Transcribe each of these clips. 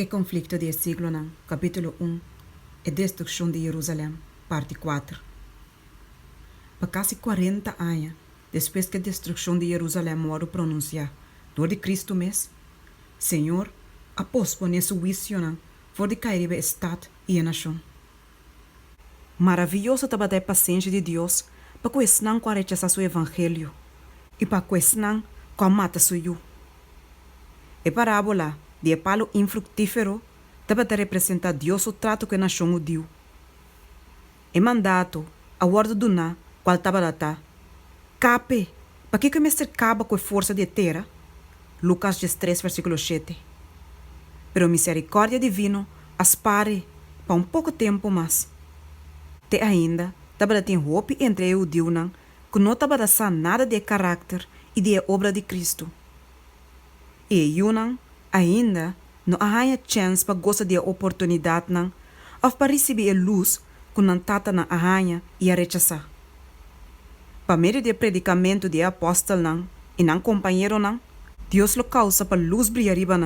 El conflicto del siglo IX, capítulo 1, e destrucción de Jerusalén, parte 4. Por casi 40 anos, depois que a destruição de Jerusalém foi pronunciada por de Cristo mesmo, Senhor a posponer seu juízo por de cair o Estado e a nação. Maravilhoso estava a paciência de Deus para questionar com a rechaçar seu evangelho e para questionar com a mata seu. A parábola de palo infructífero estava a representar Deus o trato que a nação deu. E mandato a ordem do na qual estava a dar. Cape, para que me cercava com a força de terra? Lucas 3, versículo 7. Pero misericórdia divino aspare para pouco tempo mais. Te ainda, estava a ter roupa entre eu e Deus, que não estava a dar nada de caráter e de obra de Cristo. E eu ainda não há chance para gostar de oportunidade, ou para receber a luz que não tata na arranha e a rechazar. Para meio do predicamento de apóstolo e não companheiro, Deus lo causa para luz brilhar riba,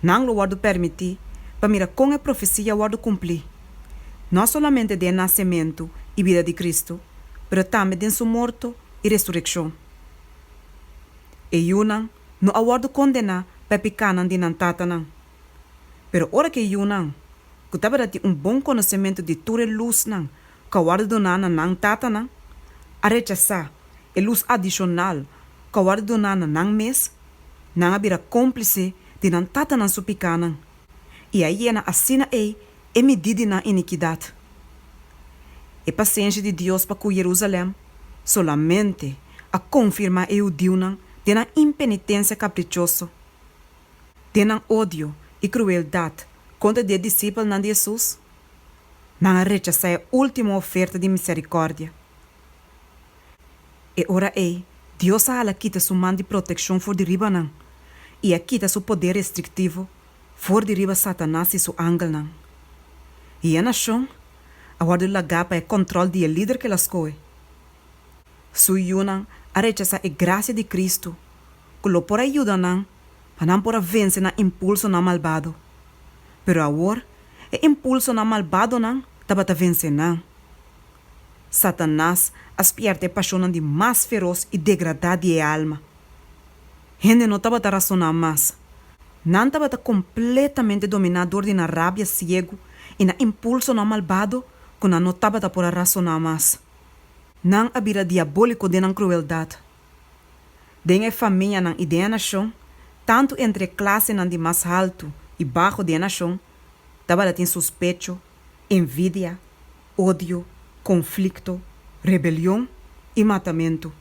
não lo guardo permitir para mirar com a profecia guardo cumprir. Não somente de nascimento e vida de Cristo, mas também de sua morte e ressurreição. E eu não aguardo condenar para pecar de não tata, pero ora que eu que estava a ter bom conhecimento de toda a luz, que aguardo do não tata, a rechazar a luz adicional que aguardo do não mês, não abrirá cúmplice de não tata na sua pecana. E aí assina é medida na iniquidade. A paciência de Deus para com Jerusalém solamente a confirmar o Deus de na impenitência caprichosa, de na ódio e crueldade contra os discípulos de Jesus, não rechazar a última oferta de misericórdia. E ora Deus a quita sua mão de proteção for de riba e a quita seu poder restritivo for de riba Satanás e seu ángel E a nação aguarda o lagar para o controle do líder que las coe. Sua yuna a rechazar a graça de Cristo, que lo por ajuda para não por vencer na impulso na malvado. Pero agora, o impulso na malvado estava a vencer Satanás aspiarte a paixão de mais feroz e degradada de alma. Gente não estava a razonar mais. Não estava completamente dominador de na rabia ciego e na impulso na malvado que não estava a por razonar mais. Não havia diabólico de na crueldade. Den a família e de a nação, tanto entre classe de mais alto e baixo de a nação, estava a ter suspeito, envidia, ódio, conflito, rebelião e matamento.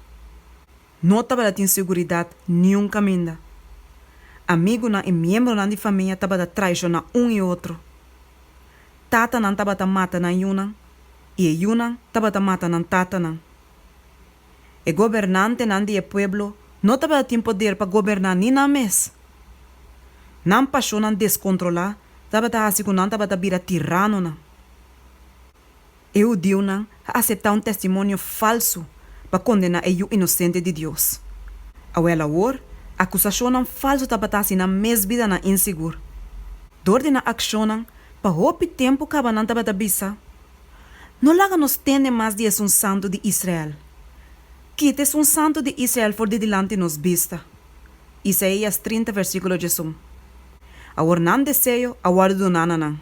Não estava a ter segurança nenhum caminho. Amigo e membro de família estava a traicionar e outro. Tata não estava a matar na yuna e yuna estava a matar na tata. O governante do pueblo não estava a ter poder para governar nem na mês. Não paixão descontrolar, estava a assim que não estava a virar tirano. Eu Deus a aceitar testemunho falso para condenar o inocente de Deus. Agora, a acusação falsa estava assim na mesma vida na inseguro. Dor de na ação para roupa tempo que não estava a bisa. Não laga nos tende mais de um santo de Israel. Quite um santo de Israel for de delante nos vista. Isaías 30, versículo 1. Agora não desejo, agora do nana.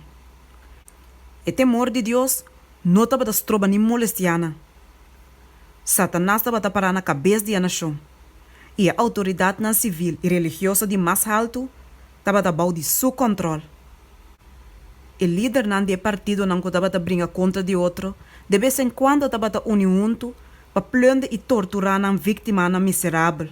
O temor de Deus não estava a trobar nem molestiana. Satanás estava a parar na cabeça da nação. E a autoridade civil e religiosa de mais alto estava a dar de seu controle. O líder do partido não estava a brincar contra de outro, de vez em quando estava a unir junto para plunde e torturar a vítima miserável.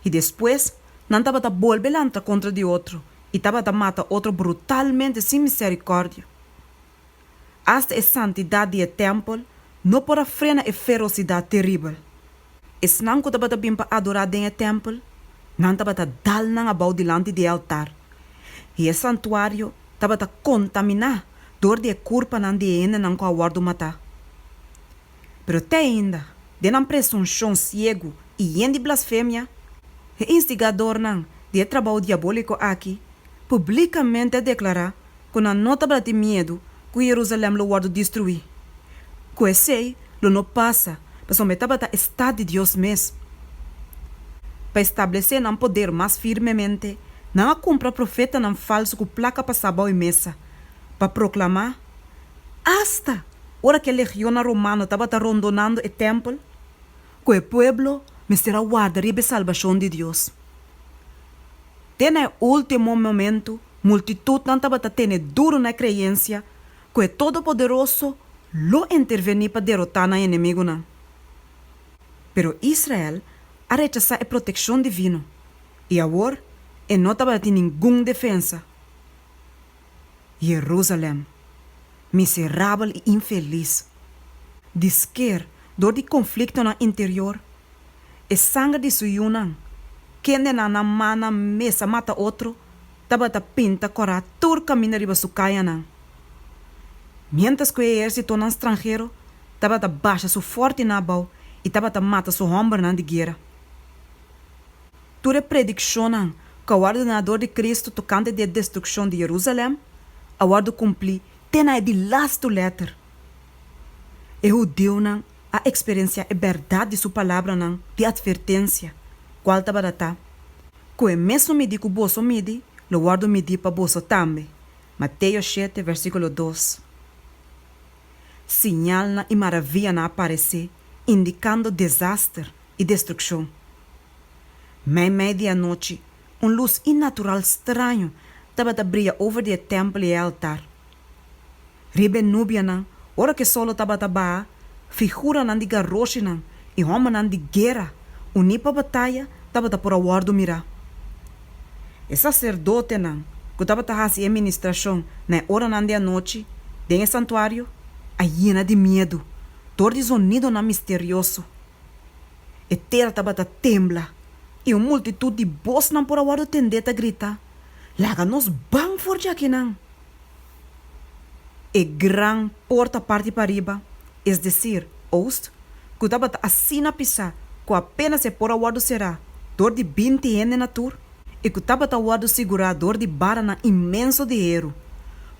E depois, não estava a volver contra de outro e estava a matar outro brutalmente sem misericórdia. Hasta a santidade do templo não pode frenar a ferocidade terrível. E não estava a vir para adorar dentro do templo, não estava a dar a bau delante do altar. E o santuário estava a contaminar dor de culpa de ene não com a guarda matar. Pero até ainda, de não presunção cego e de blasfêmia, o instigador de trabalho diabólico aqui, publicamente declarar que não nota para ter medo que Jerusalém lo guardo destruir. Que sei, lo não passa, para someter para o Estado de Deus mesmo. Para estabelecer não poder mais firmemente, não a compra profeta não falso com placa para sabão e mesa, para proclamar, hasta hora que a legião romana estava rondonando o templo, que o pueblo me será guardar e a salvação de Deus. Tem o último momento, multitud não estava tendo duro na crença, que o Todo-Poderoso lo intervenir para derrotar o inimigo. Não. Pero Israel a rechazar a proteção divina, e agora não estava tendo nenhuma defesa. Jerusalém, miserável e infeliz, desquer, dor de conflito no interior, e sangue de suyunan, quem na mana mesa mata outro, estava pinta cora tur caminho riba sucaia não. Mientras que o exército no estrangeiro estava baixa su forte na bau e estava mata su homem na de guerra. Ture prediction que o ordenador de Cristo tocante de destruição de Jerusalém, a guardo cumprir, tem de last letter. E judeu não a experiência e verdade de sua palavra não de advertência, qual estava data. Que o mesmo midi que o bolso midi, lo guardo midi para bolso também. Mateus 7, versículo 2. Sinal na e maravilha na aparecer, indicando desastre e destruição. Meia-noite, luz innatural estranho estava a brilhar over o templo e o altar. Ribe núbia não, hora que solo estava a baar, figura não de garroche não, e homem não de guerra, unipa batalha, estava a por a guardo mirar. E sacerdote não, que estava a fazer administração na hora não de a noite, dentro do santuário, a hiena de medo, todo de sonido não misterioso. E terra estava a temblar, e uma multitud de voz não por a guardo tender a gritar, laga nos bang for aqui não. E gran porta parte para riba, es decir, ost, que estava assim na pisar, que apenas se por a guardo será, dor de 20 anos na tour, e que estava a guardo segurar dor de barana imenso de dinheiro,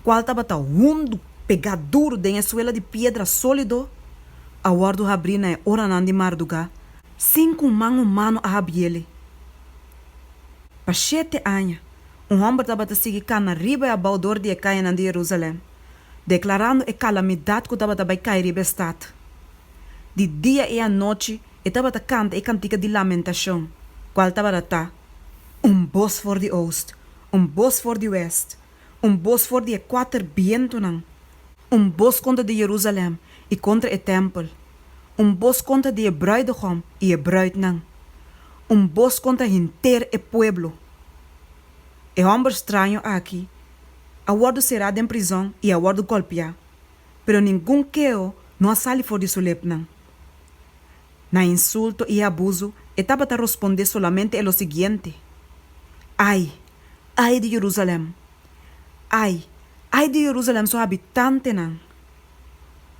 qual estava a hundo pegar duro de suela de pedra sólido, a guardo abrir na hora não de mardugar, 5 mãos humano a abiele. Para 7 anos, homem estava a seguir cá na riba e a baldor de caia de Jerusalém, declarando a calamidade que estava a cair riba estado. De dia e à noite, estava a cantar a cantiga de lamentação, qual estava a estar voz for de oost, voz for de west, voz for de 4 vientos, voz contra de Jerusalém e contra o templo, voz contra de bruidegom e bruid voz contra inteiro o pueblo. O homem estranho aqui, aguardo será em prisão e aguardo golpear, pero nenhum queo não sale fora de sua lepna. Na insulto e abuso, estava a responder solamente o seguinte: ai de Jerusalém, ai de Jerusalém, seu habitante não.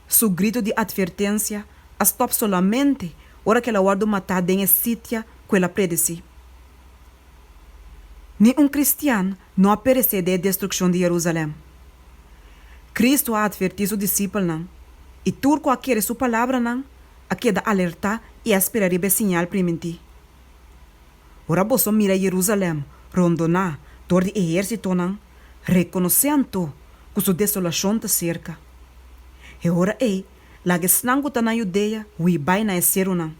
Su grito de advertência stop solamente hora que ela guardo matar em sítio que ela predeci. Nenhum cristiano não perecer da destruição de Jerusalém. Cristo a advertiu seus discípulos não, e turco a querer sua palavra não, a queda alertar e esperar o sinal primenti. Ora você mira Jerusalém, rondonar, dor de exército não, reconhecendo que sua desolação está cerca. E ora lá que snango tá na Judeia, ui vai na esero não,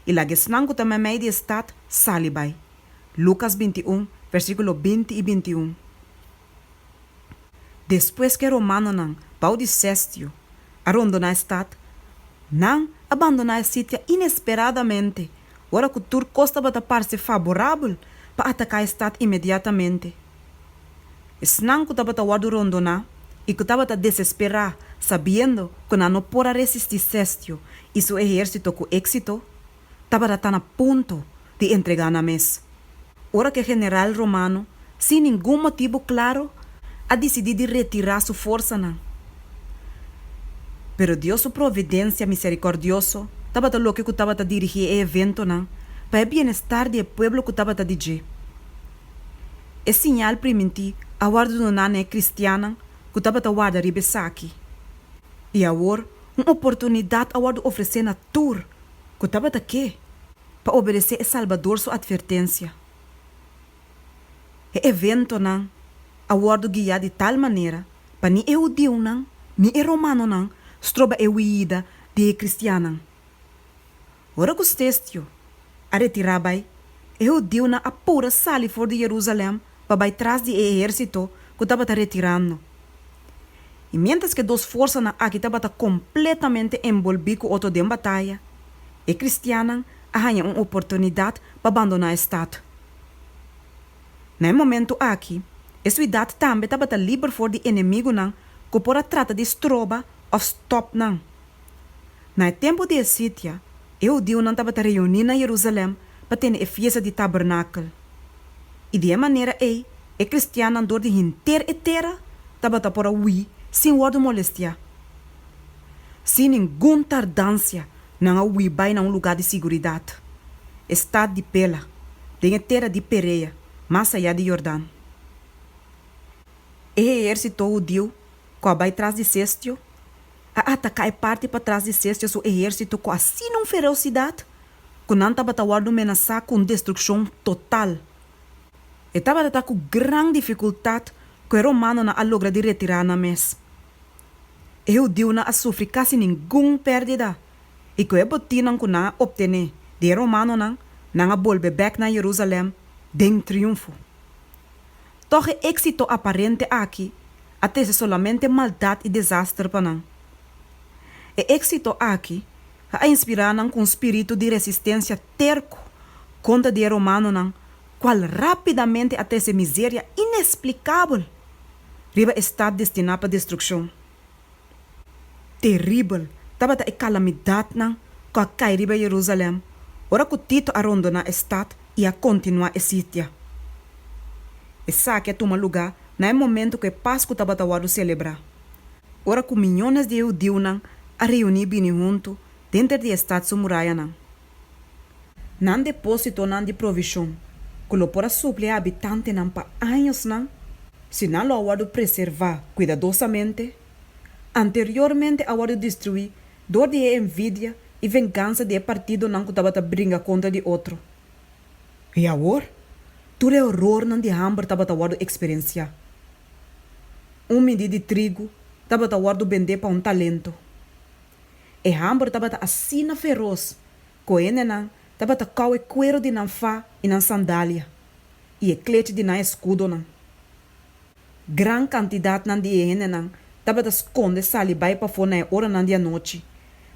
e lá que snango tá meio de estado, sali vai. Lucas 21, versículo 20 e 21. Depois que Romano não, pau de Sestio, abandonar a estado, não abandonar a sítio inesperadamente, ora que o turco estava a parecer favorável para atacar a estado imediatamente. Snango estava a guardar rondonar, e que estava a desesperar, sabendo que não pode resistir Sestio e seu exército com êxito, estava a estar a ponto de entregar na mesa. Ora que o general romano, sem nenhum motivo claro, a decidido retirar sua força. Não. Pero Deus, sua providência misericordioso, estava a louco que estava a dirigir o evento não, para o bem-estar do povo que estava a dirigir. E sinal primiti a guarda do nana é cristiana, que estava a guarda ribesaki. E agora, uma oportunidade a guarda oferecer na tour, que estava a quê? Para obedecer a Salvador sua advertência. O evento não, a guarda guiar de tal maneira, para ni judeu não, ni romano não, stroba e vida de cristiana. Ora gostestio, a retirabai, judeu na apura sali for de Jerusalém, para trás de exército que estava retirando. E mientras que duas forças na aqui estavam completamente envolvidas com outro de batalha, e cristiana arranha uma oportunidade para abandonar o estado. No momento aqui, a cidade também estava livre for de inimigo não, que por trata de estroba ou stop não. No tempo de Sítia, eu digo não estava reunido em Jerusalém para ter a festa de tabernáculo. E de maneira aí, a cristiana andou de inteira e terra, estava por aí, sem word molestia. Sem nenhuma tardância, não há vai num lugar de segurança. Estado de Pela, de terra de Pereia, mais allá de Jordão. E exército judeu, que vai atrás de Sestio, a atacar parte para trás de Sestio, o exército com assim uma ferocidade, que não estava a ameaçar com destruição total. E estava com grande dificuldade que o romano não logra de retirar na mesa. E o judeu não sofre quase nenhuma perda. E que o botim não obter de romano não volve back na Jerusalém de triunfo. Toch êxito aparente aqui, até se solamente maldade e desastre para não. E êxito aqui, a inspirar com espírito de resistência terco contra de romano qual rapidamente até se miséria inexplicável riba está destinado para destruição. Terrível, estava a calamidade que a cai riba Jerusalém, ora que o Tito arrondona a estado e a continuar a sítia. Essa que toma lugar no momento que Páscoa estava a celebrar. Ora que milhões de judeus a reunir bem junto dentro do estado de muralha. Não depósito de provisão, que lo para suplir a habitante para anos, se não lo aguardo preservar cuidadosamente, anteriormente aguardo destruir dor de envidia e vingança de partido que estava a brincar contra de outro. E agora, tudo é horror de hambre estava a aguardo experienciar. Medida de trigo estava a aguardo vender para talento. E hambre estava assim feroz, que ele estava a cair cuero de nanfá e na sandália, e clete de na escudo. Gran quantidade de ele estava a esconder salibai para fora na hora da noite,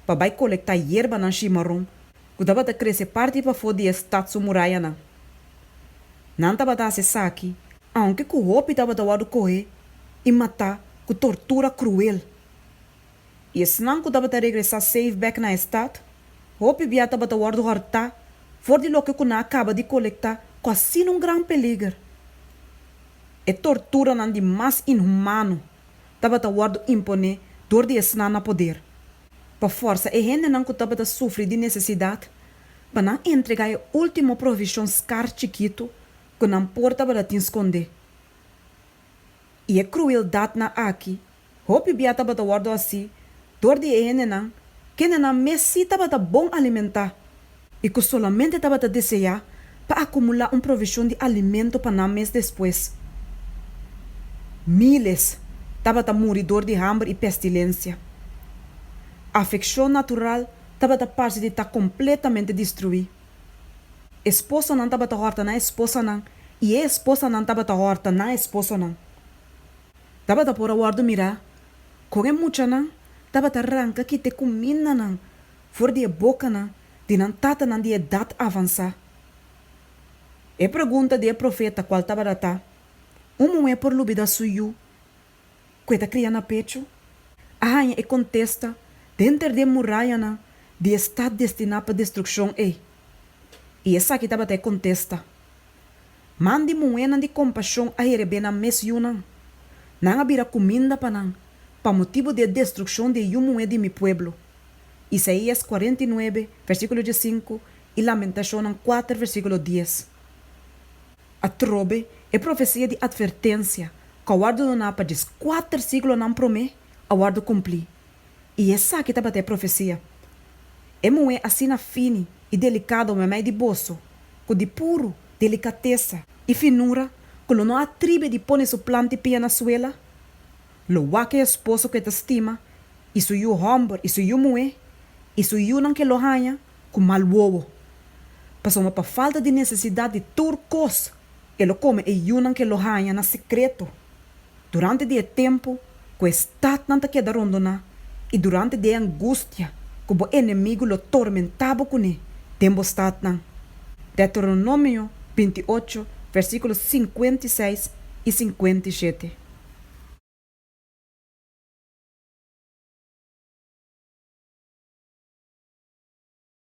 para coletar hierba na chimarrão, que estava a crescer parte para fora de estado de muralha. Não estava a acessar aqui, aunque o roupa estava a correr e matar com tortura cruel. E se não que estava a regressar safe back na estado, roupa e estava a hortar, fora de lo que acaba de coletar, com assim um grande peligro. E tortura não de mais inhumano, estava a imponer dor de esnar na poder. Para força, e gente não que estava a sofrer de necessidade, para não entregar a última provisão scar chiquito, que não porta para te esconder. E a crueldade na aqui, roupa e estava a assim, dor de gente que não necessitava de bom alimentar, e que solamente estava a desejar para acumular uma provisão de alimento para um mês depois. Miles estava a morrer de hambre e pestilência. A afecção natural estava a parte de estar completamente destruída. Esposa não estava a horta na esposa não, e a esposa não estava a horta na esposa não. Estava a por a guarda mirar, com a mucha não, estava a arrancar que te comida não, fora de boca não, de não tata não de idade avançar. E pergunta de profeta qual estava a estar, mulher por lubida suyu, que está criando pecho, a rainha e contesta, dentro de muralha não, de estar destinado para destruição e essa aqui estava a contesta. Mande moeda de compaixão a receber na mesa não havia comida para motivo de destruição de moeda de meu pueblo. Isaías 49, versículo 5 e Lamentação 4, versículo 10. A trobe é profecia de advertência Kawardo na para 4 siglos não promê, awardo cumprir. E essa que estava até profecia. É moe assim na fine e delicado mas mais de bolso, com de puro delicateza e finura, que não atribe de pôr su planta e pia na suela. Lo wake esposo que te estima, e su yu hombre, e su yu moe, e su yu não que lo hanha, com mal wowo. Passou uma falta de necessidade de turcos, ele come e yu não que lo hanha na secreto. Durante o tempo, que o estado não te queda rondona, e durante a angústia, que o inimigo lo tormentava com ele, tempo estado não. Deuteronômio 28, versículos 56 e 57.